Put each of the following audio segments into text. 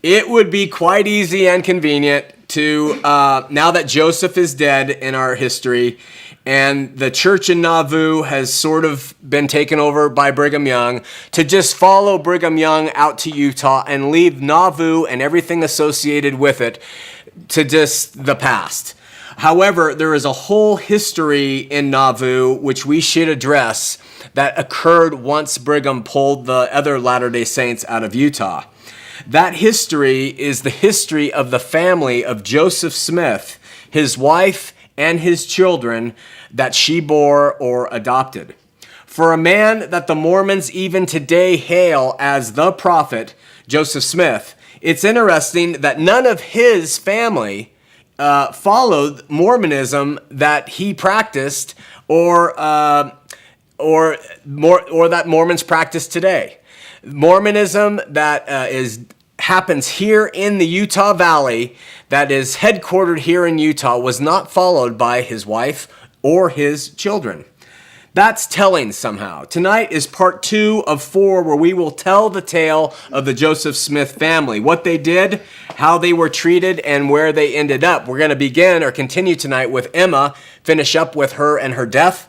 It would be quite easy and convenient to, now that Joseph is dead in our history, and the church in Nauvoo has sort of been taken over by Brigham Young, to just follow Brigham Young out to Utah and leave Nauvoo and everything associated with it to just the past. However, there is a whole history in Nauvoo which we should address that occurred once Brigham pulled the other Latter-day Saints out of Utah. That history is the history of the family of Joseph Smith, his wife, and his children that she bore or adopted. For a man that the Mormons even today hail as the prophet, Joseph Smith, it's interesting that none of his family followed Mormonism that he practiced or that Mormons practice today. Mormonism that happens here in the Utah Valley, that is headquartered here in Utah, was not followed by his wife or his children. That's telling somehow. Tonight is part 2 of 4, where we will tell the tale of the Joseph Smith family, what they did, how they were treated, and where they ended up. We're going to begin or continue tonight with Emma, finish up with her and her death,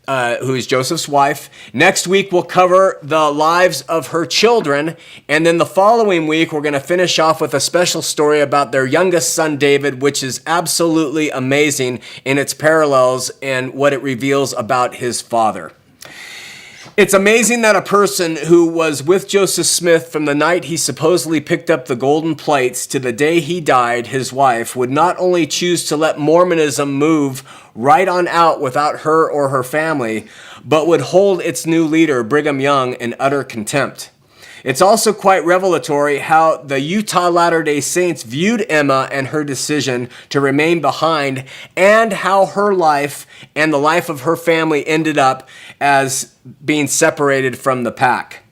who is Joseph's wife. Next week, we'll cover the lives of her children. And then the following week, we're going to finish off with a special story about their youngest son, David, which is absolutely amazing in its parallels and what it reveals about his father. It's amazing that a person who was with Joseph Smith from the night he supposedly picked up the golden plates to the day he died, his wife, would not only choose to let Mormonism move right on out without her or her family, but would hold its new leader, Brigham Young, in utter contempt. It's also quite revelatory how the Utah Latter-day Saints viewed Emma and her decision to remain behind, and how her life and the life of her family ended up as being separated from the pack.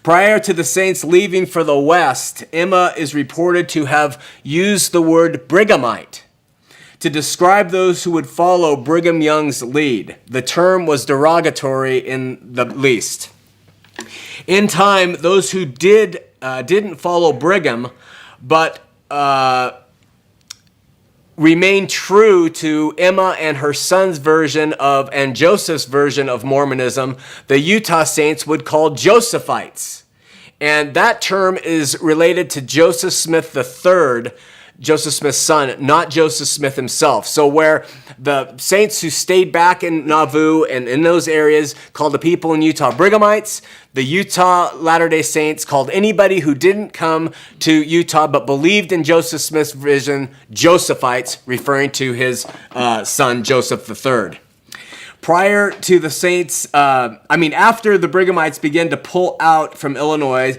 Prior to the Saints leaving for the West, Emma is reported to have used the word Brighamite to describe those who would follow Brigham Young's lead. The term was derogatory in the least. In time, those who didn't follow Brigham, but remained true to Emma and her son's version and Joseph's version of Mormonism, the Utah Saints would call Josephites. And that term is related to Joseph Smith III, Joseph Smith's son, not Joseph Smith himself. So where the saints who stayed back in Nauvoo and in those areas called the people in Utah Brighamites, the Utah Latter-day Saints called anybody who didn't come to Utah but believed in Joseph Smith's vision Josephites, referring to his son Joseph III. Prior to the Saints, after the Brighamites began to pull out from Illinois,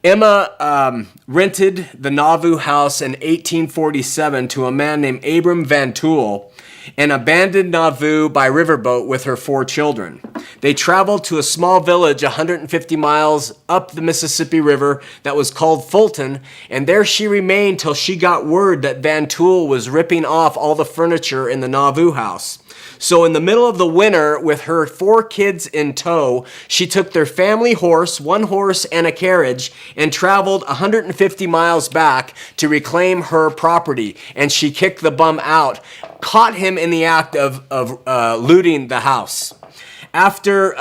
Emma rented the Nauvoo house in 1847 to a man named Abram Van Tool and abandoned Nauvoo by riverboat with her 4 children. They traveled to a small village 150 miles up the Mississippi River that was called Fulton, and there she remained till she got word that Van Tool was ripping off all the furniture in the Nauvoo house. So in the middle of the winter, with her 4 kids in tow, she took their family horse, 1 horse and a carriage, and traveled 150 miles back to reclaim her property. And she kicked the bum out, caught him in the act of looting the house. After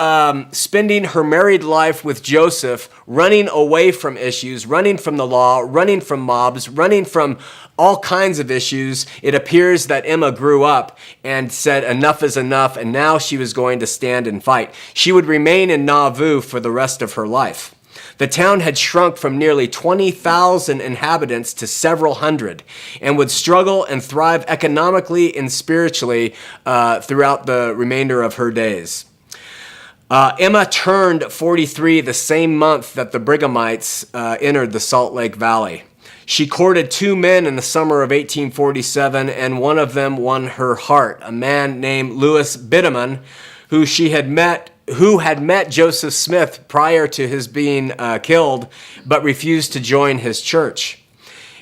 spending her married life with Joseph, running away from issues, running from the law, running from mobs, running from all kinds of issues, it appears that Emma grew up and said enough is enough, and now she was going to stand and fight. She would remain in Nauvoo for the rest of her life. The town had shrunk from nearly 20,000 inhabitants to several hundred, and would struggle and thrive economically and spiritually throughout the remainder of her days. Emma turned 43 the same month that the Brighamites entered the Salt Lake Valley. She courted 2 men in the summer of 1847, and one of them won her heart, a man named Louis Bideman, who had met Joseph Smith prior to his being killed, but refused to join his church.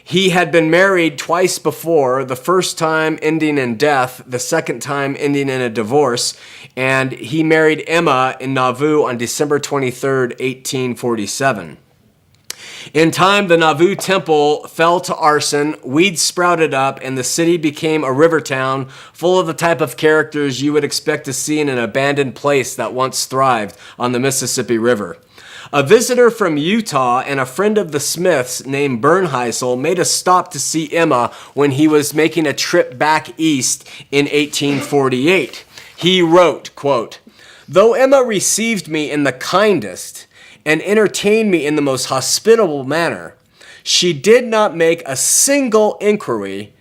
He had been married twice before, the first time ending in death, the second time ending in a divorce, and he married Emma in Nauvoo on December 23rd, 1847. In time, the Nauvoo temple fell to arson, weeds sprouted up, and the city became a river town full of the type of characters you would expect to see in an abandoned place that once thrived on the Mississippi River. A visitor from Utah and a friend of the Smiths named Bernheisel made a stop to see Emma when he was making a trip back east in 1848. He wrote, quote, "Though Emma received me in the kindest and entertained me in the most hospitable manner, she did not make a single inquiry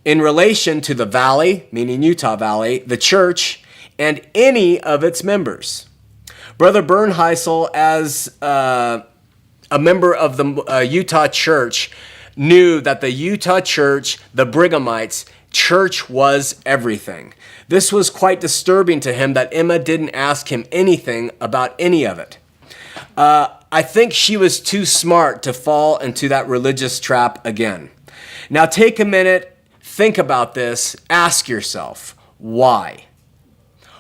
in relation to the valley," meaning Utah Valley, "the church, and any of its members." Brother Bernheisel, as a member of the Utah church, knew that the Utah church, the Brighamites, church was everything. This was quite disturbing to him that Emma didn't ask him anything about any of it. I think she was too smart to fall into that religious trap again. Now take a minute, think about this, ask yourself, why?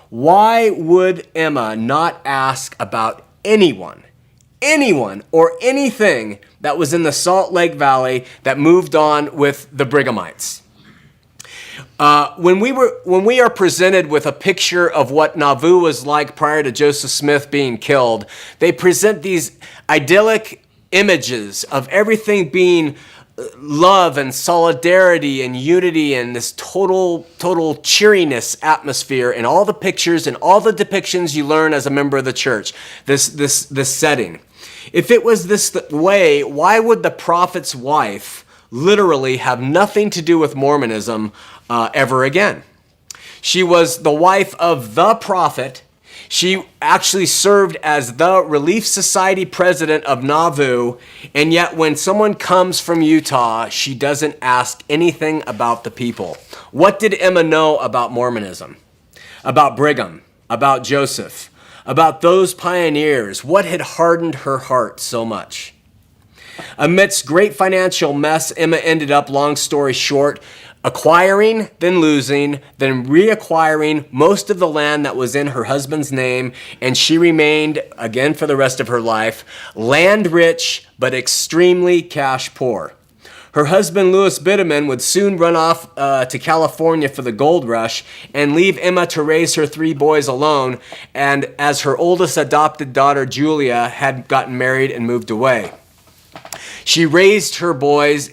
Why would Emma not ask about anyone or anything that was in the Salt Lake Valley that moved on with the Brighamites? When we are presented with a picture of what Nauvoo was like prior to Joseph Smith being killed, they present these idyllic images of everything being love and solidarity and unity and this total cheeriness atmosphere in all the pictures and all the depictions you learn as a member of the church, this setting. If it was this way, why would the prophet's wife literally have nothing to do with Mormonism ever again? She was the wife of the prophet. She actually served as the Relief Society president of Nauvoo, and yet when someone comes from Utah, she doesn't ask anything about the people. What did Emma know about Mormonism, about Brigham, about Joseph, about those pioneers? What had hardened her heart so much? Amidst great financial mess, Emma ended up, long story short, acquiring, then losing, then reacquiring most of the land that was in her husband's name, and she remained, again for the rest of her life, land rich but extremely cash poor. Her husband, Louis Bideman, would soon run off to California for the gold rush and leave Emma to raise her 3 boys alone, and as her oldest adopted daughter, Julia, had gotten married and moved away. She raised her boys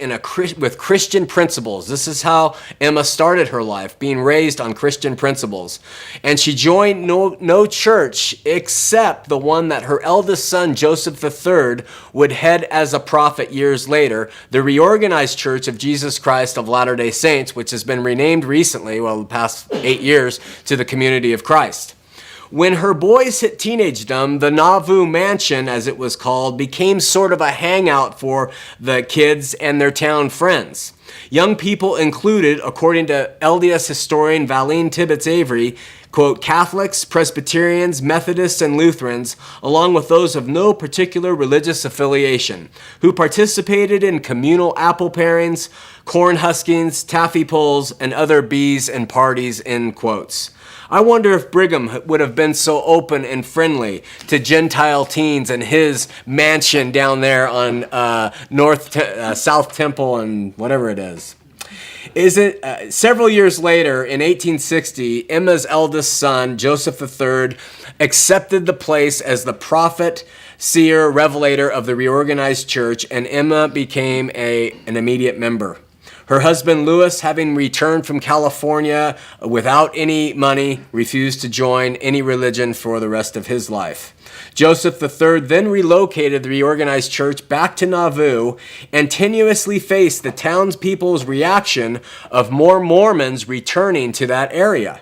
with Christian principles. This is how Emma started her life, being raised on Christian principles. And she joined no church except the one that her eldest son, Joseph III, would head as a prophet years later, the Reorganized Church of Jesus Christ of Latter-day Saints, which has been renamed recently, the past 8 years, to the Community of Christ. When her boys hit teenagedom, the Nauvoo Mansion, as it was called, became sort of a hangout for the kids and their town friends. Young people included, according to LDS historian Valine Tibbetts Avery, quote, Catholics, Presbyterians, Methodists, and Lutherans, along with those of no particular religious affiliation, who participated in communal apple parings, corn huskings, taffy pulls, and other bees and parties, end quotes. I wonder if Brigham would have been so open and friendly to Gentile teens in his mansion down there on South Temple and whatever it is. Several years later, in 1860, Emma's eldest son, Joseph III, accepted the place as the prophet, seer, revelator of the Reorganized Church, and Emma became an immediate member. Her husband, Louis, having returned from California without any money, refused to join any religion for the rest of his life. Joseph III then relocated the Reorganized Church back to Nauvoo and tenuously faced the townspeople's reaction of more Mormons returning to that area.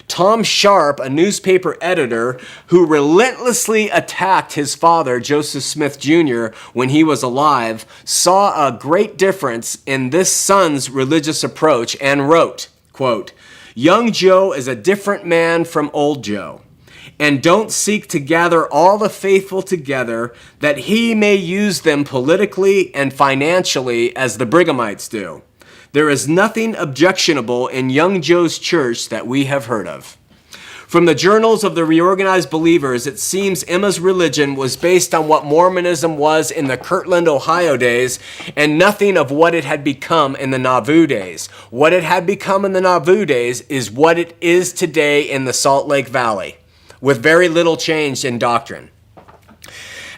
Tom Sharp, a newspaper editor who relentlessly attacked his father, Joseph Smith Jr., when he was alive, saw a great difference in this son's religious approach and wrote, quote, Young Joe is a different man from old Joe, and don't seek to gather all the faithful together that he may use them politically and financially as the Brighamites do. There is nothing objectionable in young Joe's church that we have heard of. From the journals of the reorganized believers, it seems Emma's religion was based on what Mormonism was in the Kirtland, Ohio days, and nothing of what it had become in the Nauvoo days. What it had become in the Nauvoo days is what it is today in the Salt Lake Valley, with very little change in doctrine.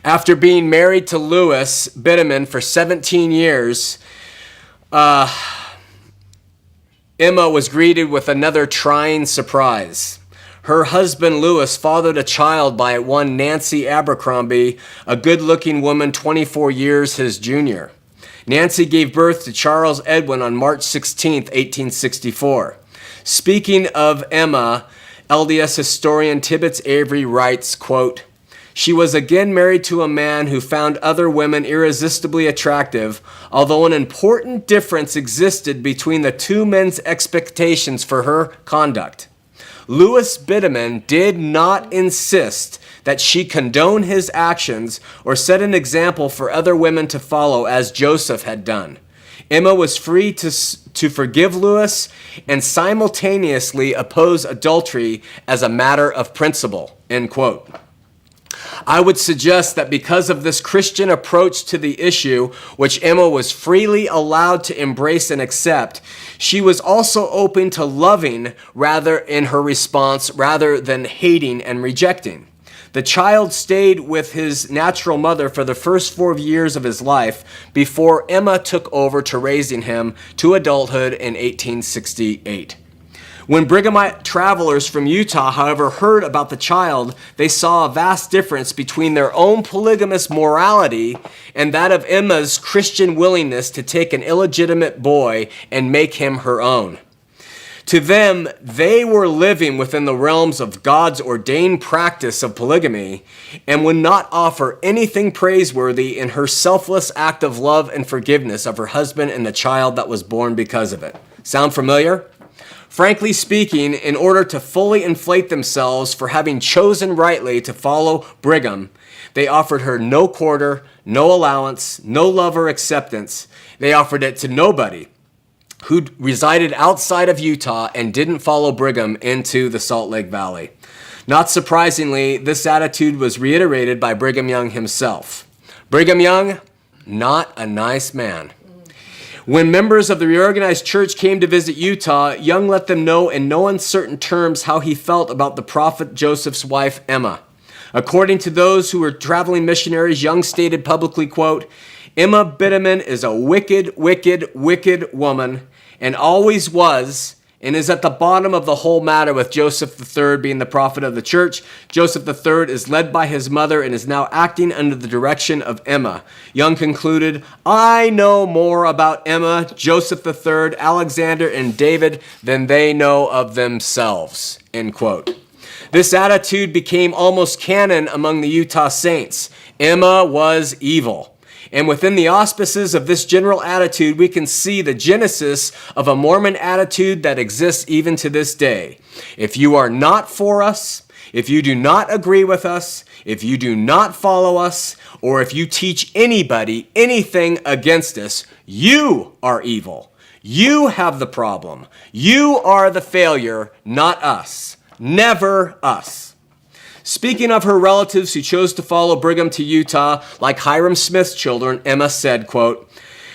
After being married to Louis Bideman for 17 years, Emma was greeted with another trying surprise. Her husband, Louis, fathered a child by one Nancy Abercrombie, a good-looking woman 24 years his junior. Nancy gave birth to Charles Edwin on March 16, 1864. Speaking of Emma, LDS historian Tibbetts Avery writes, quote, "She was again married to a man who found other women irresistibly attractive, although an important difference existed between the two men's expectations for her conduct. Louis Bideman did not insist that she condone his actions or set an example for other women to follow as Joseph had done. Emma was free to forgive Louis and simultaneously oppose adultery as a matter of principle," end quote. I would suggest that because of this Christian approach to the issue, which Emma was freely allowed to embrace and accept, she was also open to loving rather in her response rather than hating and rejecting. The child stayed with his natural mother for the first 4 years of his life before Emma took over to raising him to adulthood in 1868. When Brighamite travelers from Utah, however, heard about the child, they saw a vast difference between their own polygamous morality and that of Emma's Christian willingness to take an illegitimate boy and make him her own. To them, they were living within the realms of God's ordained practice of polygamy and would not offer anything praiseworthy in her selfless act of love and forgiveness of her husband and the child that was born because of it. Sound familiar? Frankly speaking, in order to fully inflate themselves for having chosen rightly to follow Brigham, they offered her no quarter, no allowance, no love or acceptance. They offered it to nobody who resided outside of Utah and didn't follow Brigham into the Salt Lake Valley. Not surprisingly, this attitude was reiterated by Brigham Young himself. Brigham Young, not a nice man. When members of the reorganized church came to visit Utah, Young let them know in no uncertain terms how he felt about the prophet Joseph's wife, Emma. According to those who were traveling missionaries, Young stated publicly, quote, "Emma Bideman is a wicked, wicked, wicked woman and always was and is at the bottom of the whole matter with Joseph III being the prophet of the church. Joseph III is led by his mother and is now acting under the direction of Emma." Young concluded, "I know more about Emma, Joseph III, Alexander, and David than they know of themselves," end quote. This attitude became almost canon among the Utah saints. Emma was evil. And within the auspices of this general attitude, we can see the genesis of a Mormon attitude that exists even to this day. If you are not for us, if you do not agree with us, if you do not follow us, or if you teach anybody anything against us, you are evil. You have the problem. You are the failure, not us. Never us. Speaking of her relatives who chose to follow Brigham to Utah, like Hiram Smith's children, Emma said, quote,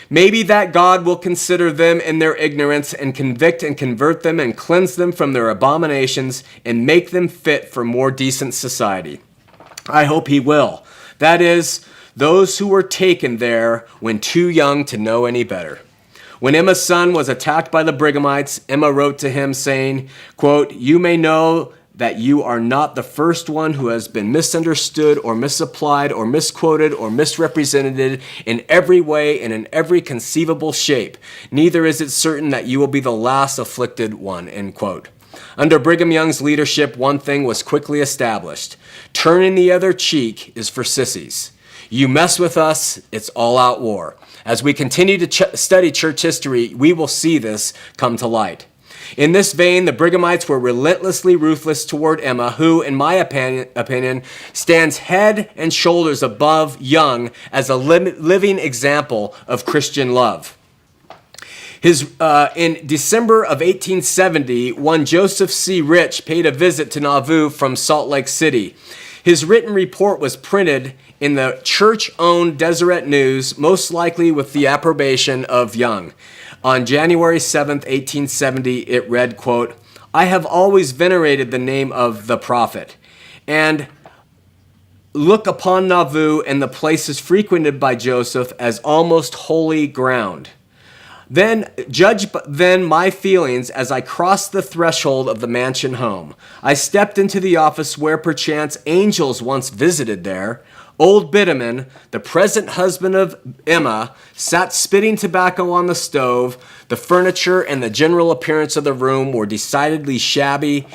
"Maybe that God will consider them in their ignorance and convict and convert them and cleanse them from their abominations and make them fit for more decent society. I hope he will. That is, those who were taken there when too young to know any better." When Emma's son was attacked by the Brighamites, Emma wrote to him saying, quote, "You may know that you are not the first one who has been misunderstood or misapplied or misquoted or misrepresented in every way and in every conceivable shape. Neither is it certain that you will be the last afflicted one," end quote. Under Brigham Young's leadership, one thing was quickly established. Turning the other cheek is for sissies. You mess with us, it's all-out war. As we continue to study church history, we will see this come to light. In this vein, the Brighamites were relentlessly ruthless toward Emma, who, in my opinion, stands head and shoulders above Young as a living example of Christian love. In December of 1870, one Joseph C. Rich paid a visit to Nauvoo from Salt Lake City. His written report was printed in the church-owned Deseret News, most likely with the approbation of Young. On January 7th, 1870, it read, quote, "I have always venerated the name of the prophet, and look upon Nauvoo and the places frequented by Joseph as almost holy ground. Then judge my feelings as I crossed the threshold of the mansion home. I stepped into the office where perchance angels once visited there. Old Bittaman, the present husband of Emma, sat spitting tobacco on the stove. The furniture and the general appearance of the room were decidedly shabby.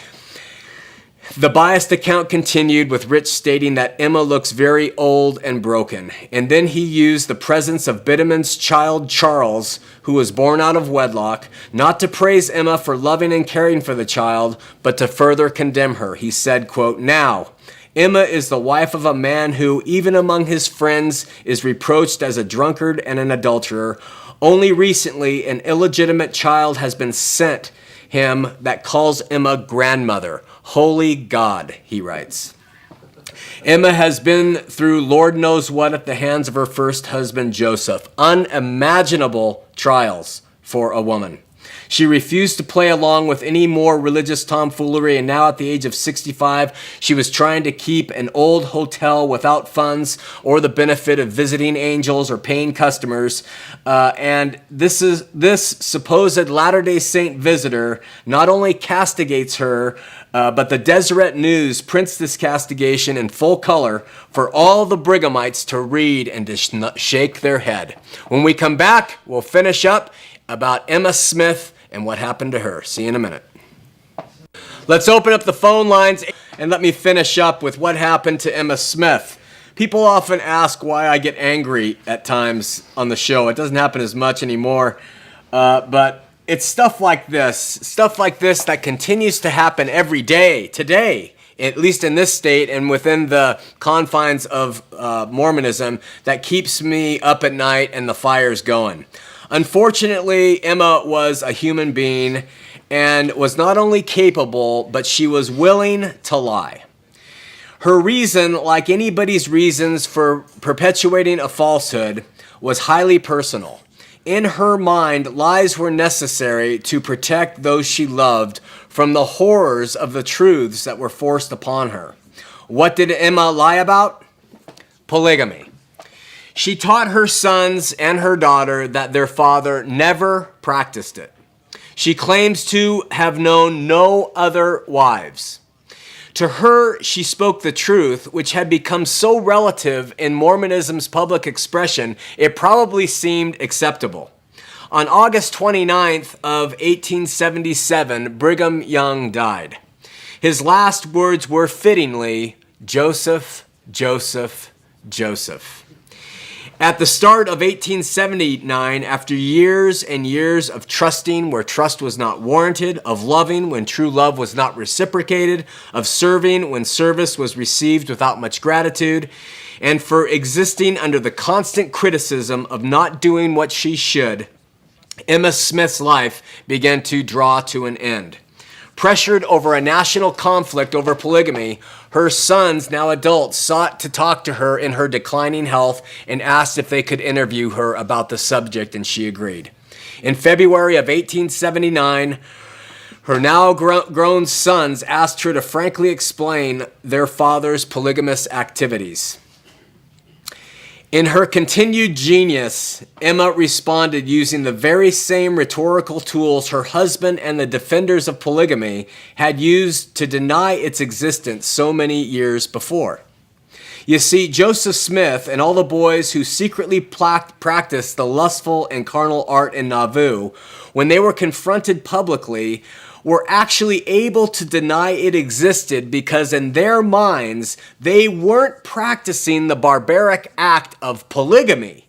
The biased account continued with Rich stating that Emma looks very old and broken. And then he used the presence of Bittaman's child Charles, who was born out of wedlock, not to praise Emma for loving and caring for the child, but to further condemn her. He said, quote, "Now, Emma is the wife of a man who, even among his friends, is reproached as a drunkard and an adulterer. Only recently, an illegitimate child has been sent him that calls Emma grandmother. Holy God," he writes. Emma has been through Lord knows what at the hands of her first husband, Joseph. Unimaginable trials for a woman. She refused to play along with any more religious tomfoolery, and now at the age of 65, she was trying to keep an old hotel without funds or the benefit of visiting angels or paying customers. And this supposed Latter-day Saint visitor not only castigates her, but the Deseret News prints this castigation in full color for all the Brighamites to read and to shake their head. When we come back, we'll finish up about Emma Smith and what happened to her. See you in a minute. Let's open up the phone lines and let me finish up with what happened to Emma Smith. People often ask why I get angry at times on the show. It doesn't happen as much anymore, but it's stuff like this that continues to happen every day, today, at least in this state and within the confines of Mormonism, that keeps me up at night and the fire's going. Unfortunately, Emma was a human being and was not only capable, but she was willing to lie. Her reason, like anybody's reasons for perpetuating a falsehood, was highly personal. In her mind, lies were necessary to protect those she loved from the horrors of the truths that were forced upon her. What did Emma lie about? Polygamy. She taught her sons and her daughter that their father never practiced it. She claims to have known no other wives. To her, she spoke the truth, which had become so relative in Mormonism's public expression, it probably seemed acceptable. On August 29th of 1877, Brigham Young died. His last words were fittingly, "Joseph, Joseph, Joseph." At the start of 1879, after years and years of trusting where trust was not warranted, of loving when true love was not reciprocated, of serving when service was received without much gratitude, and for existing under the constant criticism of not doing what she should, Emma Smith's life began to draw to an end. Pressured over a national conflict over polygamy, her sons, now adults, sought to talk to her in her declining health and asked if they could interview her about the subject, and she agreed. In February of 1879, her now grown sons asked her to frankly explain their father's polygamous activities. In her continued genius, Emma responded using the very same rhetorical tools her husband and the defenders of polygamy had used to deny its existence so many years before. You see, Joseph Smith and all the boys who secretly practiced the lustful and carnal art in Nauvoo, when they were confronted publicly, were actually able to deny it existed because in their minds, they weren't practicing the barbaric act of polygamy.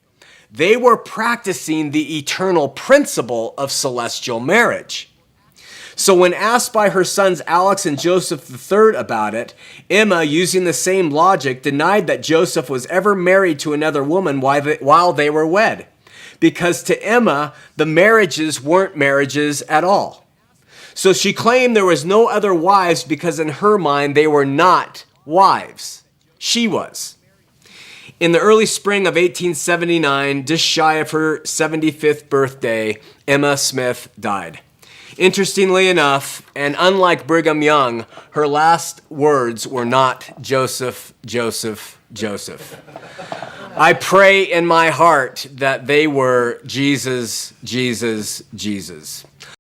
They were practicing the eternal principle of celestial marriage. So when asked by her sons Alex and Joseph III about it, Emma, using the same logic, denied that Joseph was ever married to another woman while they were wed. because to Emma, the marriages weren't marriages at all. So she claimed there was no other wives because in her mind, they were not wives. She was. In the early spring of 1879, just shy of her 75th birthday, Emma Smith died. Interestingly enough, and unlike Brigham Young, her last words were not Joseph, Joseph, Joseph. I pray in my heart that they were Jesus, Jesus, Jesus.